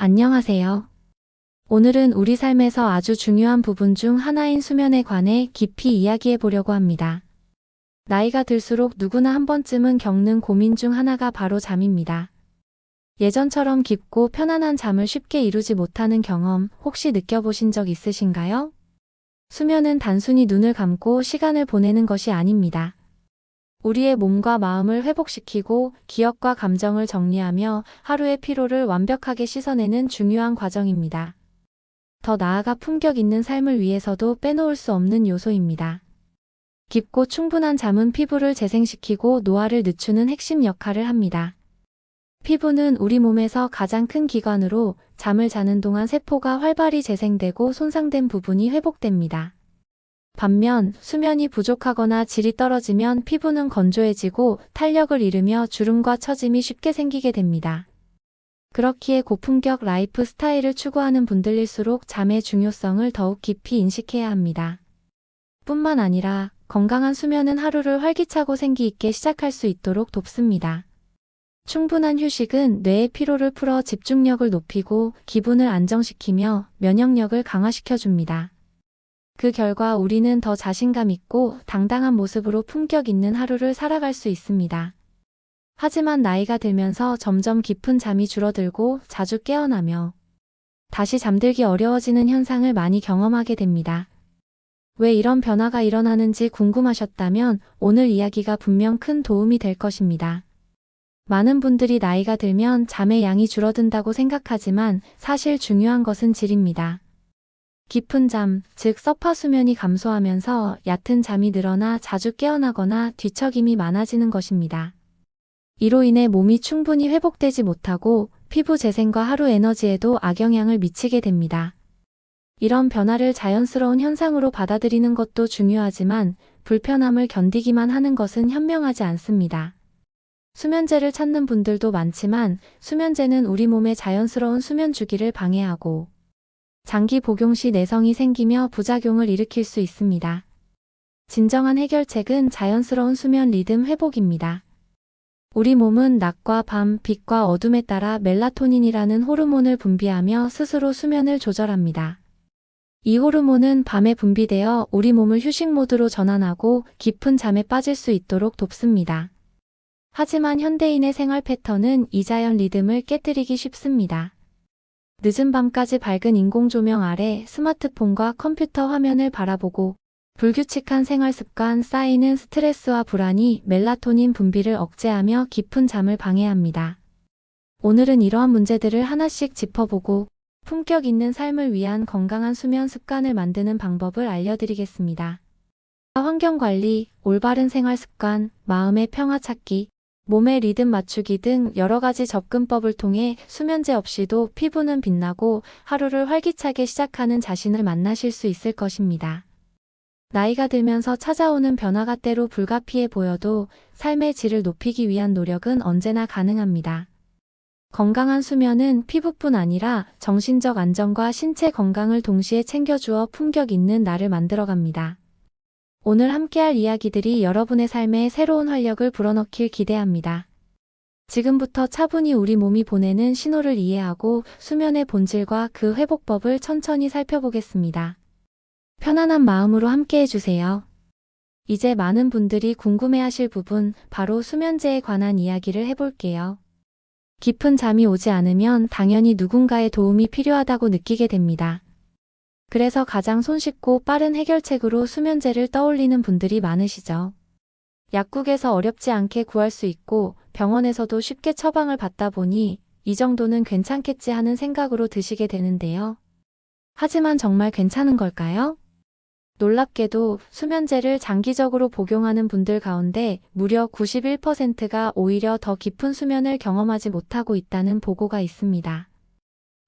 안녕하세요. 오늘은 우리 삶에서 아주 중요한 부분 중 하나인 수면에 관해 깊이 이야기해 보려고 합니다. 나이가 들수록 누구나 한 번쯤은 겪는 고민 중 하나가 바로 잠입니다. 예전처럼 깊고 편안한 잠을 쉽게 이루지 못하는 경험 혹시 느껴보신 적 있으신가요? 수면은 단순히 눈을 감고 시간을 보내는 것이 아닙니다. 우리의 몸과 마음을 회복시키고 기억과 감정을 정리하며 하루의 피로를 완벽하게 씻어내는 중요한 과정입니다. 더 나아가 품격 있는 삶을 위해서도 빼놓을 수 없는 요소입니다. 깊고 충분한 잠은 피부를 재생시키고 노화를 늦추는 핵심 역할을 합니다. 피부는 우리 몸에서 가장 큰 기관으로 잠을 자는 동안 세포가 활발히 재생되고 손상된 부분이 회복됩니다. 반면 수면이 부족하거나 질이 떨어지면 피부는 건조해지고 탄력을 잃으며 주름과 처짐이 쉽게 생기게 됩니다. 그렇기에 고품격 라이프 스타일을 추구하는 분들일수록 잠의 중요성을 더욱 깊이 인식해야 합니다. 뿐만 아니라 건강한 수면은 하루를 활기차고 생기 있게 시작할 수 있도록 돕습니다. 충분한 휴식은 뇌의 피로를 풀어 집중력을 높이고 기분을 안정시키며 면역력을 강화시켜줍니다. 그 결과 우리는 더 자신감 있고 당당한 모습으로 품격 있는 하루를 살아갈 수 있습니다. 하지만 나이가 들면서 점점 깊은 잠이 줄어들고 자주 깨어나며 다시 잠들기 어려워지는 현상을 많이 경험하게 됩니다. 왜 이런 변화가 일어나는지 궁금하셨다면 오늘 이야기가 분명 큰 도움이 될 것입니다. 많은 분들이 나이가 들면 잠의 양이 줄어든다고 생각하지만 사실 중요한 것은 질입니다. 깊은 잠, 즉 서파 수면이 감소하면서 얕은 잠이 늘어나 자주 깨어나거나 뒤척임이 많아지는 것입니다. 이로 인해 몸이 충분히 회복되지 못하고 피부 재생과 하루 에너지에도 악영향을 미치게 됩니다. 이런 변화를 자연스러운 현상으로 받아들이는 것도 중요하지만 불편함을 견디기만 하는 것은 현명하지 않습니다. 수면제를 찾는 분들도 많지만 수면제는 우리 몸의 자연스러운 수면 주기를 방해하고 장기 복용 시 내성이 생기며 부작용을 일으킬 수 있습니다. 진정한 해결책은 자연스러운 수면 리듬 회복입니다. 우리 몸은 낮과 밤, 빛과 어둠에 따라 멜라토닌이라는 호르몬을 분비하며 스스로 수면을 조절합니다. 이 호르몬은 밤에 분비되어 우리 몸을 휴식 모드로 전환하고 깊은 잠에 빠질 수 있도록 돕습니다. 하지만 현대인의 생활 패턴은 이 자연 리듬을 깨뜨리기 쉽습니다. 늦은 밤까지 밝은 인공 조명 아래 스마트폰과 컴퓨터 화면을 바라보고 불규칙한 생활 습관 쌓이는 스트레스와 불안이 멜라토닌 분비를 억제하며 깊은 잠을 방해합니다. 오늘은 이러한 문제들을 하나씩 짚어보고 품격 있는 삶을 위한 건강한 수면 습관을 만드는 방법을 알려드리겠습니다. 환경 관리, 올바른 생활 습관, 마음의 평화 찾기, 몸의 리듬 맞추기 등 여러 가지 접근법을 통해 수면제 없이도 피부는 빛나고 하루를 활기차게 시작하는 자신을 만나실 수 있을 것입니다. 나이가 들면서 찾아오는 변화가 때로 불가피해 보여도 삶의 질을 높이기 위한 노력은 언제나 가능합니다. 건강한 수면은 피부뿐 아니라 정신적 안정과 신체 건강을 동시에 챙겨주어 품격 있는 나를 만들어갑니다. 오늘 함께할 이야기들이 여러분의 삶에 새로운 활력을 불어넣길 기대합니다. 지금부터 차분히 우리 몸이 보내는 신호를 이해하고 수면의 본질과 그 회복법을 천천히 살펴보겠습니다. 편안한 마음으로 함께해 주세요. 이제 많은 분들이 궁금해하실 부분, 바로 수면제에 관한 이야기를 해볼게요. 깊은 잠이 오지 않으면 당연히 누군가의 도움이 필요하다고 느끼게 됩니다. 그래서 가장 손쉽고 빠른 해결책으로 수면제를 떠올리는 분들이 많으시죠. 약국에서 어렵지 않게 구할 수 있고 병원에서도 쉽게 처방을 받다 보니 이 정도는 괜찮겠지 하는 생각으로 드시게 되는데요. 하지만 정말 괜찮은 걸까요? 놀랍게도 수면제를 장기적으로 복용하는 분들 가운데 무려 91%가 오히려 더 깊은 수면을 경험하지 못하고 있다는 보고가 있습니다.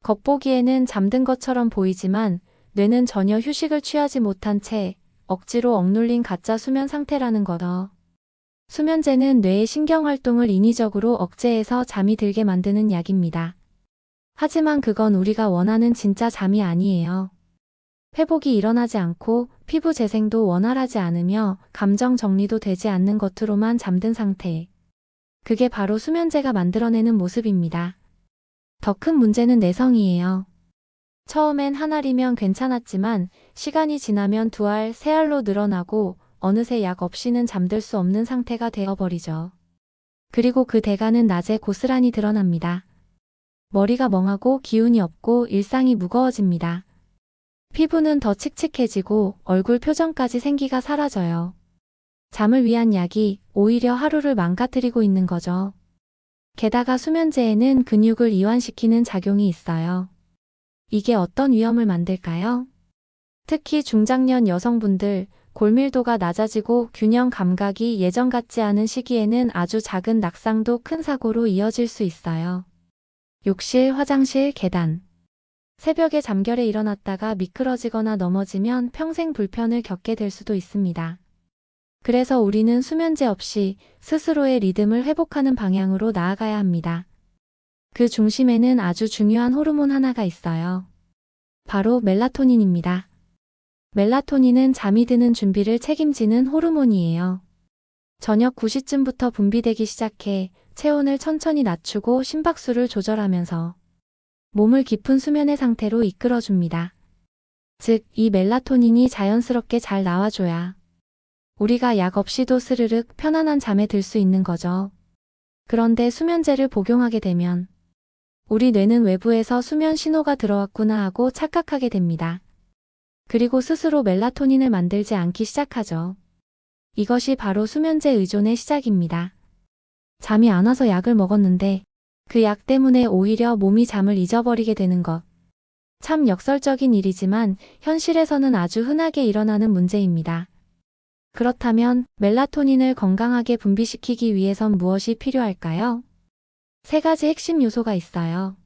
겉보기에는 잠든 것처럼 보이지만 뇌는 전혀 휴식을 취하지 못한 채 억지로 억눌린 가짜 수면 상태라는 거죠. 수면제는 뇌의 신경활동을 인위적으로 억제해서 잠이 들게 만드는 약입니다. 하지만 그건 우리가 원하는 진짜 잠이 아니에요. 회복이 일어나지 않고 피부 재생도 원활하지 않으며 감정 정리도 되지 않는 겉으로만 잠든 상태. 그게 바로 수면제가 만들어내는 모습입니다. 더 큰 문제는 내성이에요. 처음엔 한 알이면 괜찮았지만 시간이 지나면 두 알, 세 알로 늘어나고 어느새 약 없이는 잠들 수 없는 상태가 되어버리죠. 그리고 그 대가는 낮에 고스란히 드러납니다. 머리가 멍하고 기운이 없고 일상이 무거워집니다. 피부는 더 칙칙해지고 얼굴 표정까지 생기가 사라져요. 잠을 위한 약이 오히려 하루를 망가뜨리고 있는 거죠. 게다가 수면제에는 근육을 이완시키는 작용이 있어요. 이게 어떤 위험을 만들까요? 특히 중장년 여성분들, 골밀도가 낮아지고 균형 감각이 예전 같지 않은 시기에는 아주 작은 낙상도 큰 사고로 이어질 수 있어요. 욕실, 화장실, 계단. 새벽에 잠결에 일어났다가 미끄러지거나 넘어지면 평생 불편을 겪게 될 수도 있습니다. 그래서 우리는 수면제 없이 스스로의 리듬을 회복하는 방향으로 나아가야 합니다. 그 중심에는 아주 중요한 호르몬 하나가 있어요. 바로 멜라토닌입니다. 멜라토닌은 잠이 드는 준비를 책임지는 호르몬이에요. 저녁 9시쯤부터 분비되기 시작해 체온을 천천히 낮추고 심박수를 조절하면서 몸을 깊은 수면의 상태로 이끌어줍니다. 즉, 이 멜라토닌이 자연스럽게 잘 나와줘야 우리가 약 없이도 스르륵 편안한 잠에 들 수 있는 거죠. 그런데 수면제를 복용하게 되면 우리 뇌는 외부에서 수면 신호가 들어왔구나 하고 착각하게 됩니다. 그리고 스스로 멜라토닌을 만들지 않기 시작하죠. 이것이 바로 수면제 의존의 시작입니다. 잠이 안 와서 약을 먹었는데 그 약 때문에 오히려 몸이 잠을 잊어버리게 되는 것. 참 역설적인 일이지만 현실에서는 아주 흔하게 일어나는 문제입니다. 그렇다면 멜라토닌을 건강하게 분비시키기 위해선 무엇이 필요할까요? 세 가지 핵심 요소가 있어요.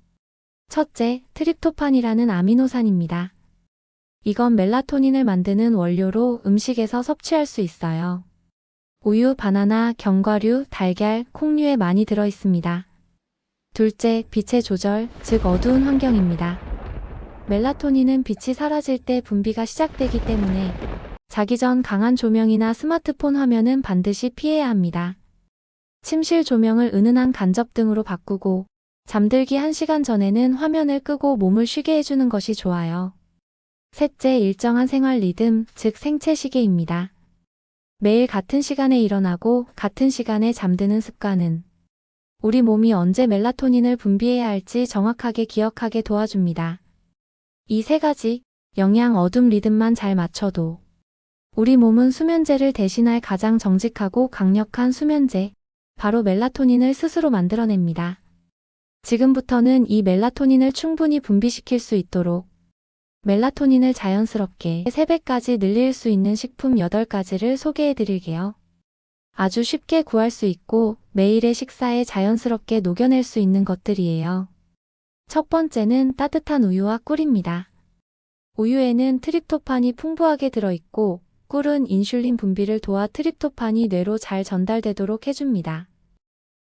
첫째, 트립토판이라는 아미노산입니다. 이건 멜라토닌을 만드는 원료로 음식에서 섭취할 수 있어요. 우유, 바나나, 견과류, 달걀, 콩류에 많이 들어 있습니다. 둘째, 빛의 조절, 즉 어두운 환경입니다. 멜라토닌은 빛이 사라질 때 분비가 시작되기 때문에 자기 전 강한 조명이나 스마트폰 화면은 반드시 피해야 합니다. 침실 조명을 은은한 간접등으로 바꾸고 잠들기 1시간 전에는 화면을 끄고 몸을 쉬게 해주는 것이 좋아요. 셋째, 일정한 생활 리듬, 즉 생체 시계입니다. 매일 같은 시간에 일어나고 같은 시간에 잠드는 습관은 우리 몸이 언제 멜라토닌을 분비해야 할지 정확하게 기억하게 도와줍니다. 이 세 가지 영양 어둠 리듬만 잘 맞춰도 우리 몸은 수면제를 대신할 가장 정직하고 강력한 수면제, 바로 멜라토닌을 스스로 만들어냅니다. 지금부터는 이 멜라토닌을 충분히 분비시킬 수 있도록 멜라토닌을 자연스럽게 3배까지 늘릴 수 있는 식품 8가지를 소개해 드릴게요. 아주 쉽게 구할 수 있고 매일의 식사에 자연스럽게 녹여낼 수 있는 것들이에요. 첫 번째는 따뜻한 우유와 꿀입니다. 우유에는 트립토판이 풍부하게 들어있고 꿀은 인슐린 분비를 도와 트립토판이 뇌로 잘 전달되도록 해줍니다.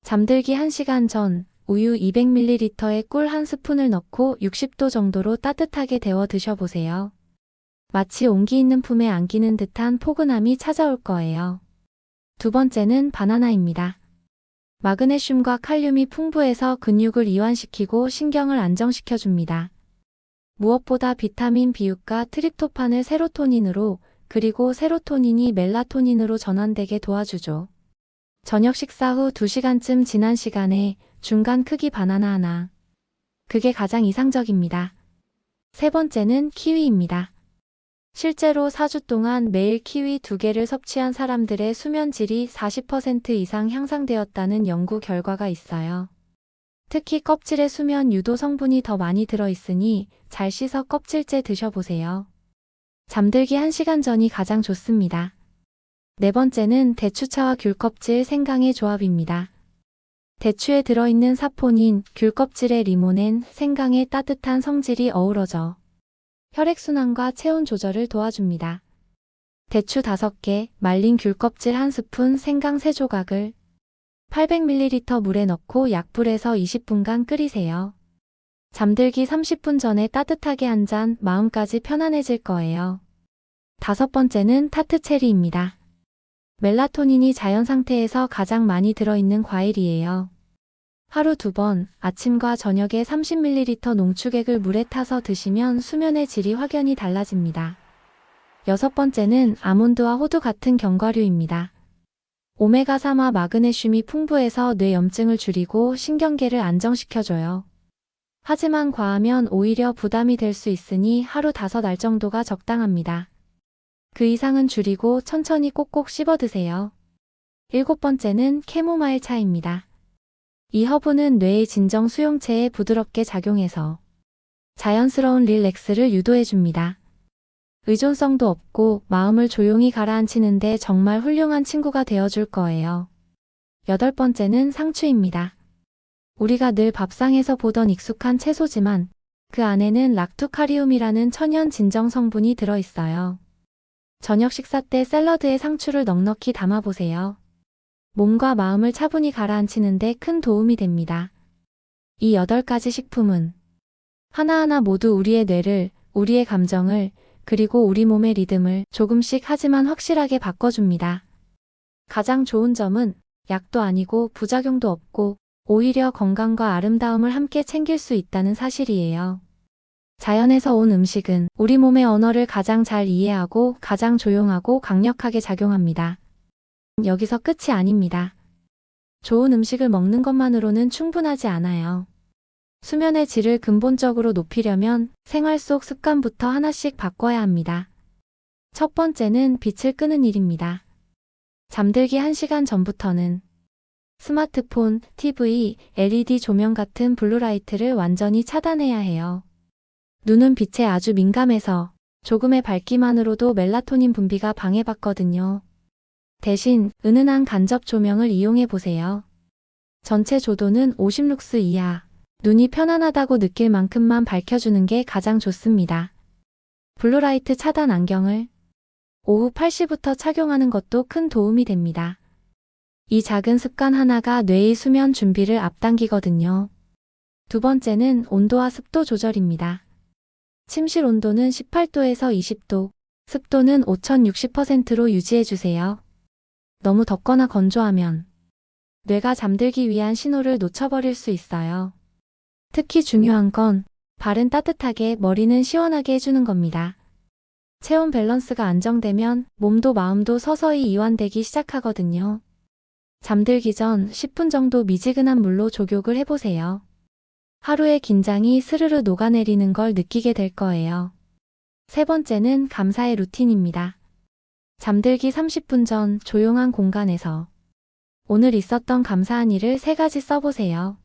잠들기 1시간 전 우유 200ml에 꿀 1스푼을 넣고 60도 정도로 따뜻하게 데워 드셔보세요. 마치 온기 있는 품에 안기는 듯한 포근함이 찾아올 거예요. 두 번째는 바나나입니다. 마그네슘과 칼륨이 풍부해서 근육을 이완시키고 신경을 안정시켜줍니다. 무엇보다 비타민 B육과 트립토판을 세로토닌으로 그리고 세로토닌이 멜라토닌으로 전환되게 도와주죠. 저녁 식사 후 2시간쯤 지난 시간에 중간 크기 바나나 하나. 그게 가장 이상적입니다. 세 번째는 키위입니다. 실제로 4주 동안 매일 키위 2개를 섭취한 사람들의 수면 질이 40% 이상 향상되었다는 연구 결과가 있어요. 특히 껍질에 수면 유도 성분이 더 많이 들어있으니 잘 씻어 껍질째 드셔보세요. 잠들기 1시간 전이 가장 좋습니다. 네 번째는 대추차와 귤껍질 생강의 조합입니다. 대추에 들어있는 사포닌, 귤껍질의 리모넨, 생강의 따뜻한 성질이 어우러져 혈액순환과 체온 조절을 도와줍니다. 대추 5개, 말린 귤껍질 1스푼, 생강 3조각을 800ml 물에 넣고 약불에서 20분간 끓이세요. 잠들기 30분 전에 따뜻하게 한 잔, 마음까지 편안해질 거예요. 다섯 번째는 타트 체리입니다. 멜라토닌이 자연 상태에서 가장 많이 들어있는 과일이에요. 하루 2번, 아침과 저녁에 30ml 농축액을 물에 타서 드시면 수면의 질이 확연히 달라집니다. 6번째는 아몬드와 호두 같은 견과류입니다. 오메가3와 마그네슘이 풍부해서 뇌 염증을 줄이고 신경계를 안정시켜줘요. 하지만 과하면 오히려 부담이 될 수 있으니 하루 5알 정도가 적당합니다. 그 이상은 줄이고 천천히 꼭꼭 씹어 드세요. 7번째는 캐모마일 차입니다. 이 허브는 뇌의 진정 수용체에 부드럽게 작용해서 자연스러운 릴렉스를 유도해줍니다. 의존성도 없고 마음을 조용히 가라앉히는데 정말 훌륭한 친구가 되어줄 거예요. 8번째는 상추입니다. 우리가 늘 밥상에서 보던 익숙한 채소지만 그 안에는 락투카리움이라는 천연 진정 성분이 들어있어요. 저녁 식사 때 샐러드에 상추를 넉넉히 담아보세요. 몸과 마음을 차분히 가라앉히는데 큰 도움이 됩니다. 이 8가지 식품은 하나하나 모두 우리의 뇌를, 우리의 감정을, 그리고 우리 몸의 리듬을 조금씩 하지만 확실하게 바꿔줍니다. 가장 좋은 점은 약도 아니고 부작용도 없고 오히려 건강과 아름다움을 함께 챙길 수 있다는 사실이에요. 자연에서 온 음식은 우리 몸의 언어를 가장 잘 이해하고 가장 조용하고 강력하게 작용합니다. 여기서 끝이 아닙니다. 좋은 음식을 먹는 것만으로는 충분하지 않아요. 수면의 질을 근본적으로 높이려면 생활 속 습관부터 하나씩 바꿔야 합니다. 첫 번째는 빛을 끄는 일입니다. 잠들기 1시간 전부터는 스마트폰, TV, LED 조명 같은 블루라이트를 완전히 차단해야 해요. 눈은 빛에 아주 민감해서 조금의 밝기만으로도 멜라토닌 분비가 방해받거든요. 대신 은은한 간접 조명을 이용해 보세요. 전체 조도는 50룩스 이하, 눈이 편안하다고 느낄 만큼만 밝혀주는 게 가장 좋습니다. 블루라이트 차단 안경을 오후 8시부터 착용하는 것도 큰 도움이 됩니다. 이 작은 습관 하나가 뇌의 수면 준비를 앞당기거든요. 2번째는 온도와 습도 조절입니다. 침실 온도는 18도에서 20도, 습도는 5060%로 유지해주세요. 너무 덥거나 건조하면 뇌가 잠들기 위한 신호를 놓쳐버릴 수 있어요. 특히 중요한 건 발은 따뜻하게 머리는 시원하게 해주는 겁니다. 체온 밸런스가 안정되면 몸도 마음도 서서히 이완되기 시작하거든요. 잠들기 전 10분 정도 미지근한 물로 족욕을 해보세요. 하루의 긴장이 스르르 녹아내리는 걸 느끼게 될 거예요. 3번째는 감사의 루틴입니다. 잠들기 30분 전 조용한 공간에서 오늘 있었던 감사한 일을 3가지 써보세요.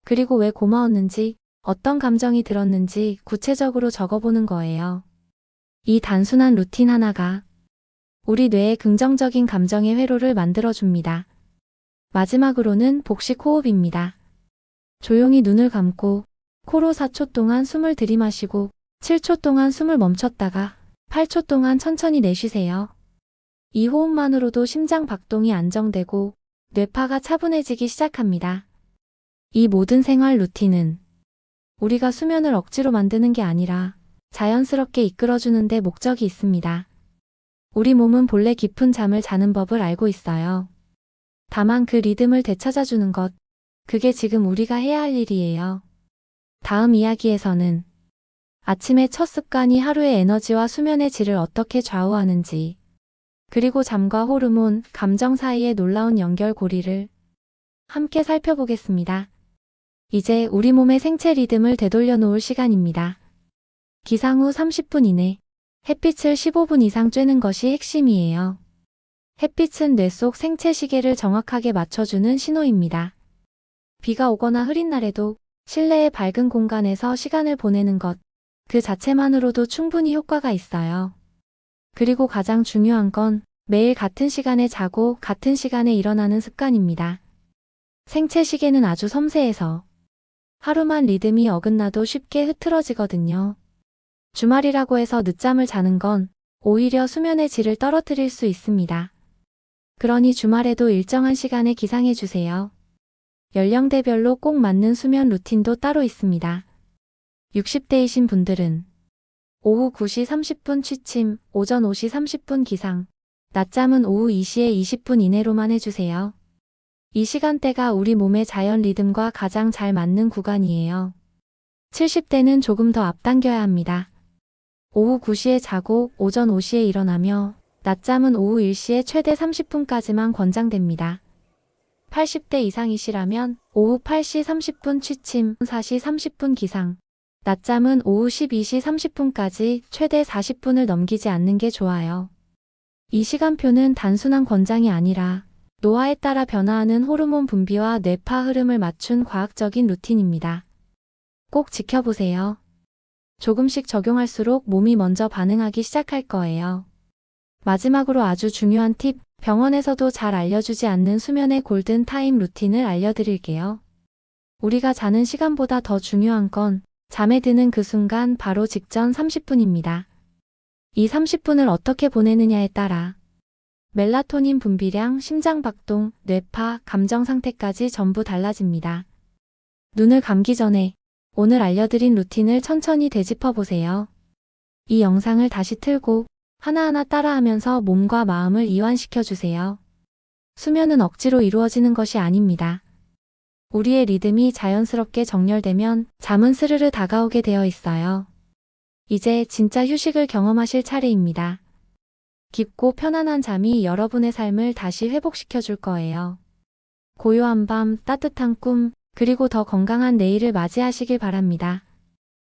그리고 왜 고마웠는지, 어떤 감정이 들었는지 구체적으로 적어보는 거예요. 이 단순한 루틴 하나가 우리 뇌에 긍정적인 감정의 회로를 만들어줍니다. 마지막으로는 복식 호흡입니다. 조용히 눈을 감고 코로 4초 동안 숨을 들이마시고 7초 동안 숨을 멈췄다가 8초 동안 천천히 내쉬세요. 이 호흡만으로도 심장 박동이 안정되고 뇌파가 차분해지기 시작합니다. 이 모든 생활 루틴은 우리가 수면을 억지로 만드는 게 아니라 자연스럽게 이끌어주는 데 목적이 있습니다. 우리 몸은 본래 깊은 잠을 자는 법을 알고 있어요. 다만 그 리듬을 되찾아주는 것, 그게 지금 우리가 해야 할 일이에요. 다음 이야기에서는 아침의 첫 습관이 하루의 에너지와 수면의 질을 어떻게 좌우하는지, 그리고 잠과 호르몬, 감정 사이의 놀라운 연결고리를 함께 살펴보겠습니다. 이제 우리 몸의 생체 리듬을 되돌려 놓을 시간입니다. 기상 후 30분 이내 햇빛을 15분 이상 쬐는 것이 핵심이에요. 햇빛은 뇌 속 생체 시계를 정확하게 맞춰주는 신호입니다. 비가 오거나 흐린 날에도 실내의 밝은 공간에서 시간을 보내는 것, 그 자체만으로도 충분히 효과가 있어요. 그리고 가장 중요한 건 매일 같은 시간에 자고 같은 시간에 일어나는 습관입니다. 생체 시계는 아주 섬세해서 하루만 리듬이 어긋나도 쉽게 흐트러지거든요. 주말이라고 해서 늦잠을 자는 건 오히려 수면의 질을 떨어뜨릴 수 있습니다. 그러니 주말에도 일정한 시간에 기상해주세요. 연령대별로 꼭 맞는 수면 루틴도 따로 있습니다. 60대이신 분들은 오후 9시 30분 취침, 오전 5시 30분 기상, 낮잠은 오후 2시에 20분 이내로만 해주세요. 이 시간대가 우리 몸의 자연 리듬과 가장 잘 맞는 구간이에요. 70대는 조금 더 앞당겨야 합니다. 오후 9시에 자고 오전 5시에 일어나며 낮잠은 오후 1시에 최대 30분까지만 권장됩니다. 80대 이상이시라면 오후 8시 30분 취침, 4시 30분 기상, 낮잠은 오후 12시 30분까지 최대 40분을 넘기지 않는 게 좋아요. 이 시간표는 단순한 권장이 아니라 노화에 따라 변화하는 호르몬 분비와 뇌파 흐름을 맞춘 과학적인 루틴입니다. 꼭 지켜보세요. 조금씩 적용할수록 몸이 먼저 반응하기 시작할 거예요. 마지막으로 아주 중요한 팁, 병원에서도 잘 알려주지 않는 수면의 골든 타임 루틴을 알려드릴게요. 우리가 자는 시간보다 더 중요한 건 잠에 드는 그 순간 바로 직전 30분입니다. 이 30분을 어떻게 보내느냐에 따라 멜라토닌 분비량, 심장박동, 뇌파, 감정 상태까지 전부 달라집니다. 눈을 감기 전에 오늘 알려드린 루틴을 천천히 되짚어 보세요. 이 영상을 다시 틀고 하나하나 따라하면서 몸과 마음을 이완시켜 주세요. 수면은 억지로 이루어지는 것이 아닙니다. 우리의 리듬이 자연스럽게 정렬되면 잠은 스르르 다가오게 되어 있어요. 이제 진짜 휴식을 경험하실 차례입니다. 깊고 편안한 잠이 여러분의 삶을 다시 회복시켜 줄 거예요. 고요한 밤, 따뜻한 꿈, 그리고 더 건강한 내일을 맞이하시길 바랍니다.